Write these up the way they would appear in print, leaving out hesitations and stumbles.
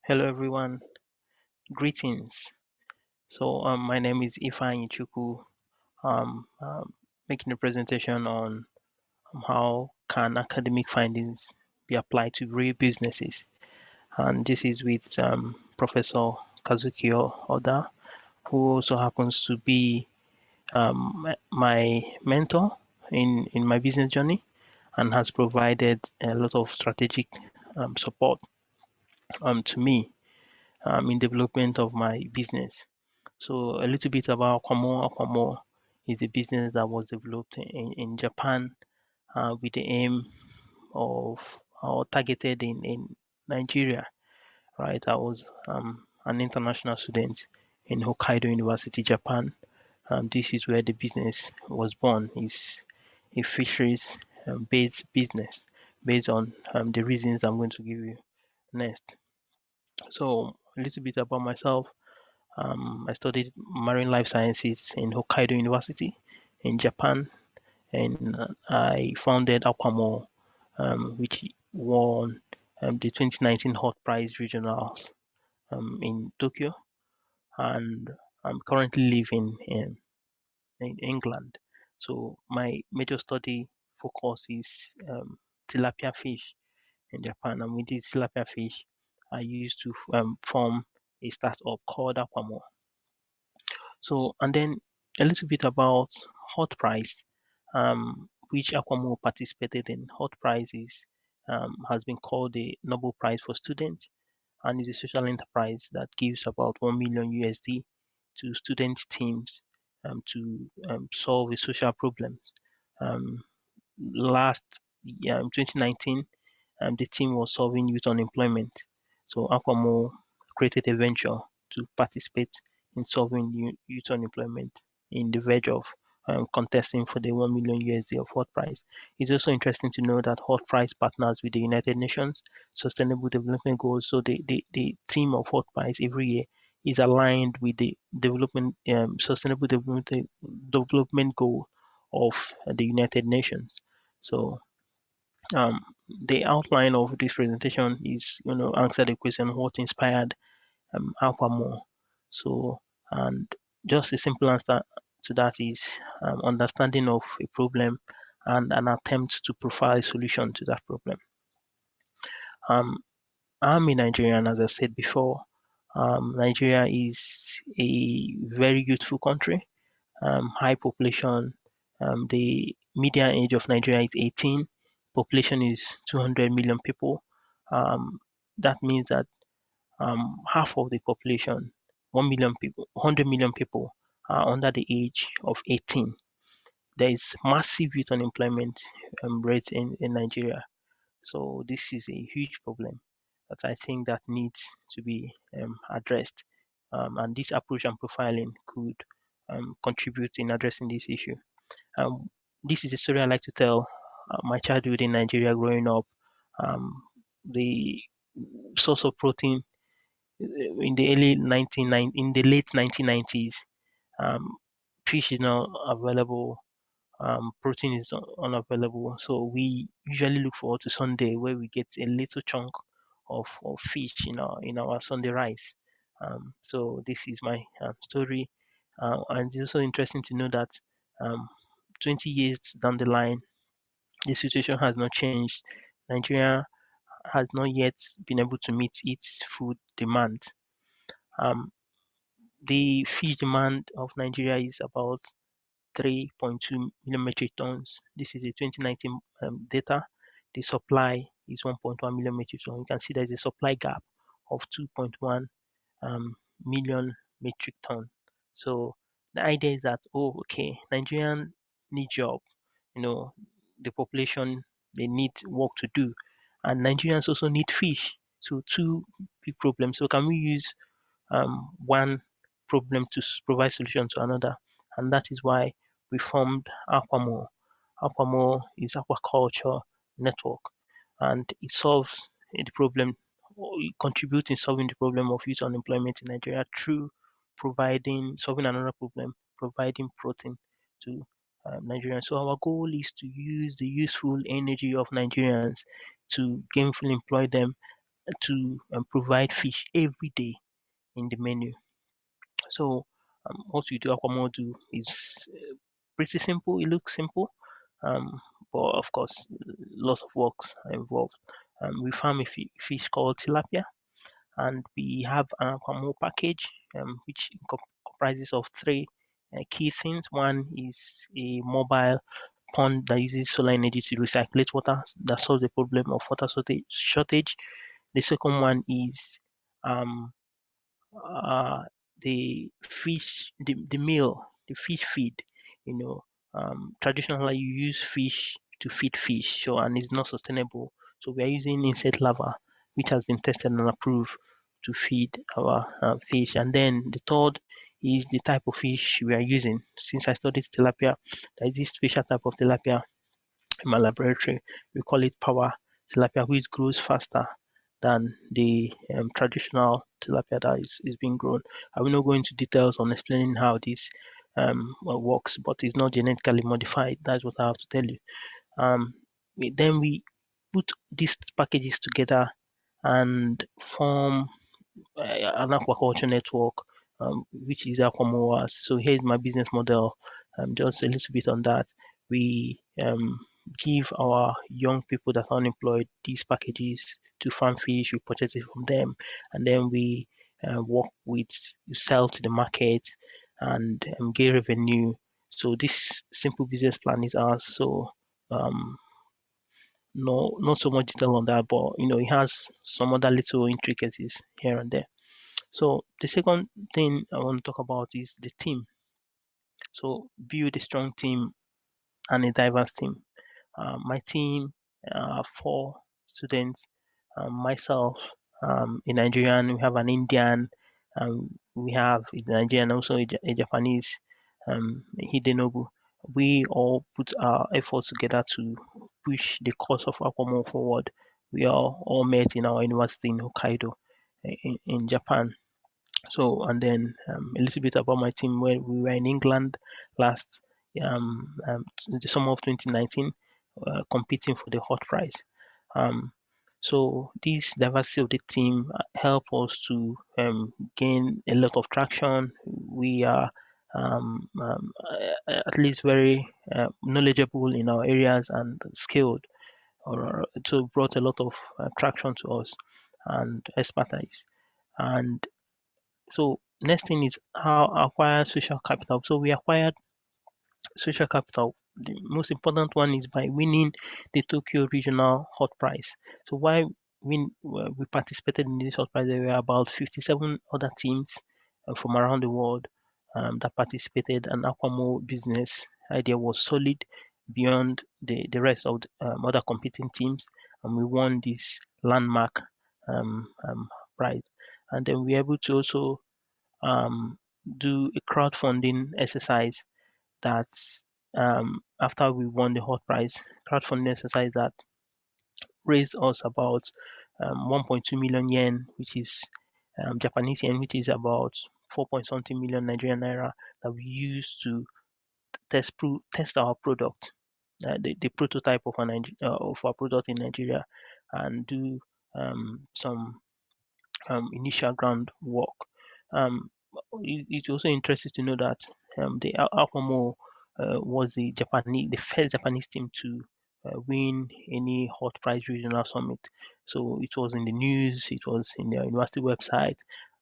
Hello everyone, greetings. My name is Ifeanyi Chukwu. Making a presentation on how can academic findings be applied to real businesses, and this is with Professor Kazuki Oda, who also happens to be my mentor in my business journey, and has provided a lot of strategic support to me in development of my business. So a little bit about Aquanou. Aquanou is a business that was developed in Japan with the aim of or targeted in Nigeria, right? I was an international student in Hokkaido University, Japan. This is where the business was born. It's a fisheries based business based on the reasons I'm going to give you next. So a little bit about myself. I studied marine life sciences in Hokkaido University in Japan, and I founded Aquanou, which won the 2019 Hot Prize Regional in Tokyo, and I'm currently living in England. So my major study focus is tilapia fish in Japan, and with this tilapia fish, I used to form a startup called Aquanou. So, and then a little bit about Hot Price, which Aquamoo participated in. Hot Prize has been called the Nobel Prize for Students and is a social enterprise that gives about 1 million USD to student teams to solve a social problems. Um, Last year, in 2019, the team was solving youth unemployment. So Aquamoo created a venture to participate in solving youth unemployment in the verge of contesting for the 1 million USD of Hot Price. It's also interesting to know that Hot Price partners with the United Nations Sustainable Development Goals. So the theme of Hot Price every year is aligned with the development sustainable development goal of the United Nations. So um, the outline of this presentation is, answer the question what inspired Aquamore. So, and just a simple answer to that is understanding of a problem and an attempt to provide a solution to that problem. Um, I'm a Nigerian, as I said before. Nigeria is a very youthful country, high population. The median age of Nigeria is 18. Population is 200 million people. That means that half of the population, 1 million people, 100 million people are under the age of 18. There is massive youth unemployment rate in Nigeria. So this is a huge problem that I think that needs to be addressed. And this approach and profiling could contribute in addressing this issue. This is a story I like to tell. My childhood in Nigeria growing up, um, the source of protein in the late 1990s, um, fish is not available, protein is unavailable. So we usually look forward to Sunday where we get a little chunk of fish in our Sunday rice. So this is my story, and it's also interesting to know that um, 20 years down the line, the situation has not changed. Nigeria has not yet been able to meet its food demand. Um, the fish demand of Nigeria is about 3.2 million metric tons. This is a 2019 data. The supply is 1.1 million metric tons. You can see there's a supply gap of 2.1 um, million metric ton. So the idea is that, oh, okay, Nigerian need job, you know, the population, they need work to do, and Nigerians also need fish. So two big problems. So can we use one problem to provide solution to another? And that is why we formed Aquamore. Aquamore is aquaculture network, and it solves the problem, or it contributes in solving the problem of youth unemployment in Nigeria through solving another problem, providing protein to Nigerians. So our goal is to use the useful energy of Nigerians to gainfully employ them to provide fish every day in the menu. So what we do, Aquanou do is pretty simple. It looks simple, um, but of course, lots of works are involved. We farm a fish called tilapia, and we have an Aquanou package, which comprises of three key things. One is a mobile pond that uses solar energy to recirculate water that solves the problem of water shortage. The second one is um, uh, the meal, the fish feed. You know, traditionally you use fish to feed fish, so and it's not sustainable. So we are using insect larva, which has been tested and approved to feed our fish. And then the third is the type of fish we are using. Since I studied tilapia, there is this special type of tilapia in my laboratory. We call it power tilapia, which grows faster than the traditional tilapia that is being grown. I will not go into details on explaining how this works, but it's not genetically modified. That's what I have to tell you. Then we put these packages together and form an aquaculture network, which is Aquanou. So here's my business model. Just a little bit on that. We give our young people that are unemployed these packages to farm fish. We purchase it from them, and then we work with sell to the market and get revenue. So this simple business plan is ours. So um, no, not so much detail on that, but it has some other little intricacies here and there. So the second thing I want to talk about is the team. So build a strong team and a diverse team. My team, four students, myself, a Nigerian, we have an Indian, we have a Nigerian, also a Japanese, Hidenobu. We all put our efforts together to push the cause of Aquamour forward. We are all met in our university in Hokkaido, in Japan. So, and then a little bit about my team. Where we were in England last the summer of 2019, competing for the Hot Prize. Um, so this diversity of the team help us to gain a lot of traction. We are at least very knowledgeable in our areas and skilled, or so brought a lot of traction to us and expertise. And so next thing is how acquire social capital. So we acquired social capital. The most important one is by winning the Tokyo Regional Hot Price. So why we participated in this hot prize? There were about 57 other teams from around the world that participated, and Aquamo business idea was solid beyond the rest of the other competing teams, and we won this landmark prize. And then we were able to also um, do a crowdfunding exercise that after we won the hot prize, crowdfunding exercise that raised us about 1.2 million yen, which is Japanese yen, which is about 4 point something million Nigerian naira that we use to test our product, the prototype of of our product in Nigeria, and do some initial groundwork. Um, it's also interesting to know that the Aquamo was the first Japanese team to win any Hot Prize Regional Summit. So it was in the news, it was in the university website,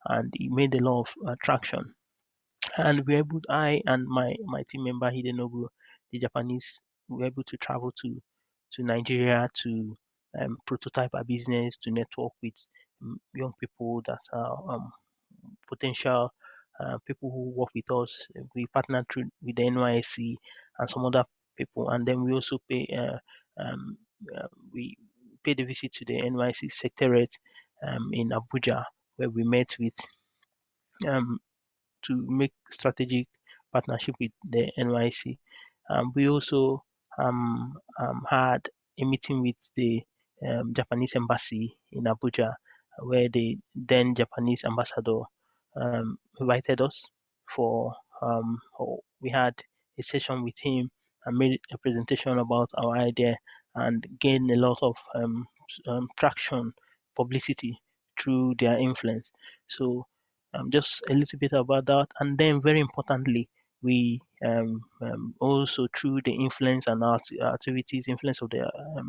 and it made a lot of traction. And I and my team member Hidenobu, the Japanese, were able to travel to Nigeria to prototype our business, to network with young people that are potential people who work with us. We partnered with the NYSC and some other people, and then we also we paid a visit to the NYSC secretariat in Abuja, where we met with um, to make strategic partnership with the NYC. We also had a meeting with the Japanese embassy in Abuja, where the then Japanese ambassador invited us for. We had a session with him and made a presentation about our idea and gained a lot of traction publicity through their influence. So just a little bit about that, and then very importantly, we also through the influence and activities, influence of the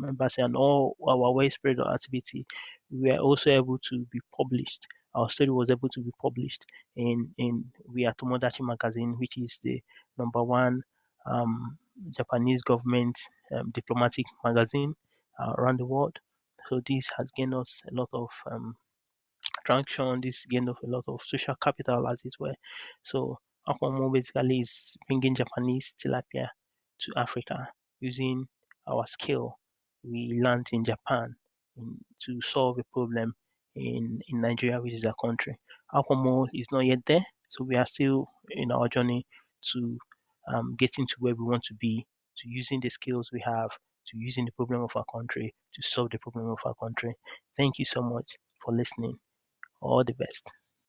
embassy and all our widespread activity, we were also able to be published. Our story was able to be published in We Are Tomodachi magazine, which is the #1 Japanese government diplomatic magazine around the world. So this has gained us a lot of traction. This gained us a lot of social capital, as it were. So Aquanou basically is bringing Japanese tilapia to Africa using our skill we learned in Japan to solve a problem in Nigeria, which is a country. Aquanou is not yet there, so we are still in our journey to getting to where we want to be, to using the skills we have, to using the problem of our country to solve the problem of our country. Thank you so much for listening. All the best.